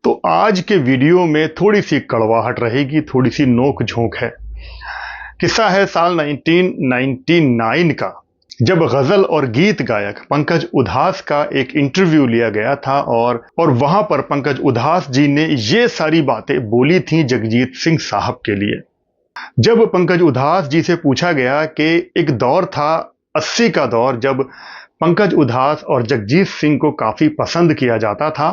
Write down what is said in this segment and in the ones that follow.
तो आज के वीडियो में थोड़ी सी कड़वाहट रहेगी, थोड़ी सी नोक झोंक है। किस्सा है साल 1999 का, जब गजल और गीत गायक पंकज उधास का एक इंटरव्यू लिया गया था और वहां पर पंकज उधास जी ने ये सारी बातें बोली थी जगजीत सिंह साहब के लिए। जब पंकज उधास जी से पूछा गया कि एक दौर था 80 का दौर, जब पंकज उधास और जगजीत सिंह को काफी पसंद किया जाता था,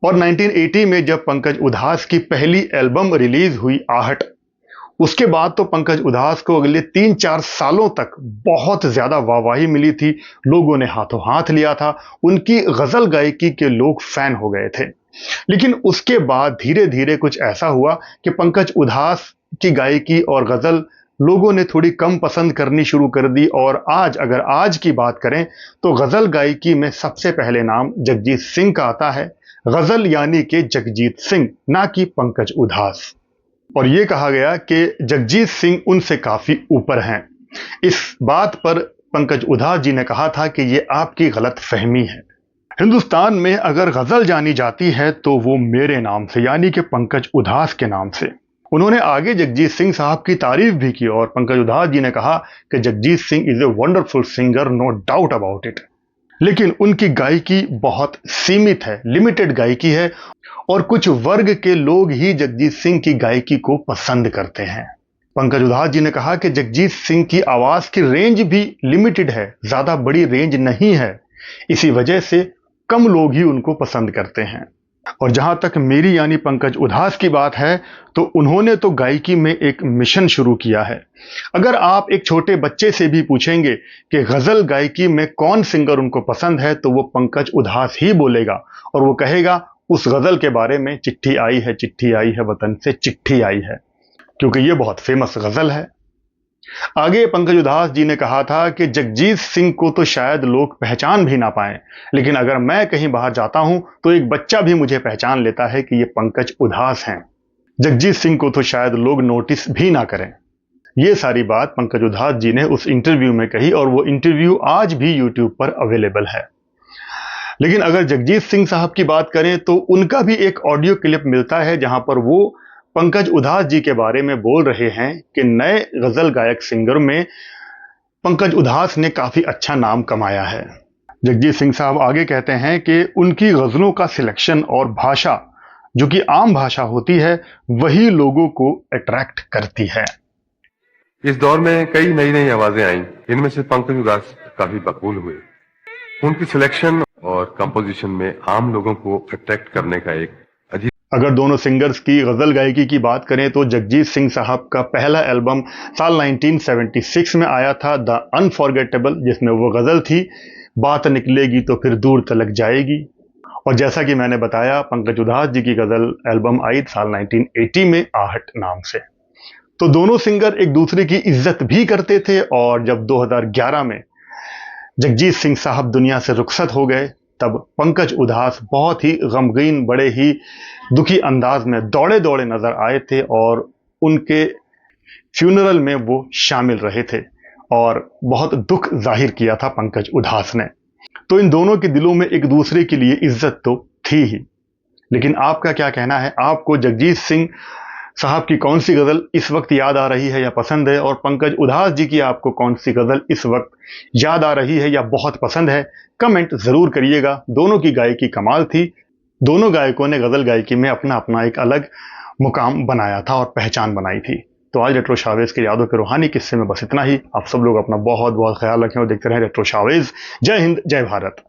और 1980 में जब पंकज उधास की पहली एल्बम रिलीज हुई आहट, उसके बाद तो पंकज उधास को अगले 3-4 सालों तक बहुत ज्यादा वाहवाही मिली थी। लोगों ने हाथों हाथ लिया था, उनकी गजल गायकी के लोग फैन हो गए थे। लेकिन उसके बाद धीरे धीरे कुछ ऐसा हुआ कि पंकज उधास की गायकी और गजल लोगों ने थोड़ी कम पसंद करनी शुरू कर दी। और अगर आज की बात करें तो गजल गायकी में सबसे पहले नाम जगजीत सिंह का आता है। गजल यानी कि जगजीत सिंह, ना कि पंकज उधास। और यह कहा गया कि जगजीत सिंह उनसे काफी ऊपर हैं। इस बात पर पंकज उधास जी ने कहा था कि यह आपकी गलत फहमी है। हिंदुस्तान में अगर गजल जानी जाती है तो वो मेरे नाम से, यानी कि पंकज उधास के नाम से। उन्होंने आगे जगजीत सिंह साहब की तारीफ भी की और पंकज उधास जी ने कहा कि Jagjit Singh is a wonderful singer, no doubt about it. लेकिन उनकी गायकी बहुत सीमित है, लिमिटेड गायकी है, और कुछ वर्ग के लोग ही जगजीत सिंह की गायकी को पसंद करते हैं। पंकज उधास जी ने कहा कि जगजीत सिंह की आवाज की रेंज भी लिमिटेड है, ज्यादा बड़ी रेंज नहीं है, इसी वजह से कम लोग ही उनको पसंद करते हैं। और जहां तक मेरी यानी पंकज उधास की बात है, तो उन्होंने तो गायकी में एक मिशन शुरू किया है। अगर आप एक छोटे बच्चे से भी पूछेंगे कि गजल गायकी में कौन सिंगर उनको पसंद है, तो वो पंकज उधास ही बोलेगा, और वो कहेगा उस गजल के बारे में, चिट्ठी आई है वतन से चिट्ठी आई है, क्योंकि ये बहुत फेमस गजल है। आगे पंकज उधास जी ने कहा था कि जगजीत सिंह को तो शायद लोग पहचान भी ना पाएं, लेकिन अगर मैं कहीं बाहर जाता हूं तो एक बच्चा भी मुझे पहचान लेता है कि ये पंकज उधास हैं। जगजीत सिंह को तो शायद लोग नोटिस भी ना करें। ये सारी बात पंकज उधास जी ने उस इंटरव्यू में कही, और वो इंटरव्यू आज भी यूट्यूब पर अवेलेबल है। लेकिन अगर जगजीत सिंह साहब की बात करें तो उनका भी एक ऑडियो क्लिप मिलता है, जहां पर वो पंकज उधास जी के बारे में बोल रहे हैं कि नए गजल गायक सिंगर में पंकज उधास ने काफी अच्छा नाम कमाया है। जगजीत सिंह साहब आगे कहते हैं कि उनकी गजलों का सिलेक्शन और भाषा, जो कि आम भाषा होती है, वही लोगों को अट्रैक्ट करती है। इस दौर में कई नई नई आवाजें आईं, इनमें से पंकज उधास काफी मकबूल हुए। उनकी सिलेक्शन और कंपोजिशन में आम लोगों को अट्रैक्ट करने का एक अजीब। अगर दोनों सिंगर्स की गजल गायकी की बात करें तो जगजीत सिंह साहब का पहला एल्बम साल 1976 में आया था, द अनफॉरगेटेबल, जिसमें वो गजल थी बात निकलेगी तो फिर दूर तलक जाएगी। और जैसा कि मैंने बताया, पंकज उधास जी की गजल एल्बम आई साल 1980 में आहट नाम से। तो दोनों सिंगर एक दूसरे की इज्जत भी करते थे, और जब 2011 में जगजीत सिंह साहब दुनिया से रुखसत हो गए, तब पंकज उधास बहुत ही गमगीन, बड़े ही दुखी अंदाज में दौड़े दौड़े नजर आए थे, और उनके फ्यूनरल में वो शामिल रहे थे, और बहुत दुख जाहिर किया था पंकज उधास ने। तो इन दोनों के दिलों में एक दूसरे के लिए इज्जत तो थी ही। लेकिन आपका क्या कहना है? आपको जगजीत सिंह साहब की कौन सी गजल इस वक्त याद आ रही है या पसंद है, और पंकज उधास जी की आपको कौन सी गजल इस वक्त याद आ रही है या बहुत पसंद है? कमेंट जरूर करिएगा। दोनों की गायकी कमाल थी, दोनों गायकों ने गजल गायकी में अपना अपना एक अलग मुकाम बनाया था और पहचान बनाई थी। तो आज रेट्रो शावेज के यादों के रूहानी किस्से में बस इतना ही। आप सब लोग अपना बहुत बहुत ख्याल रखें और देखते रहें रेट्रो शावेज। जय हिंद, जय भारत।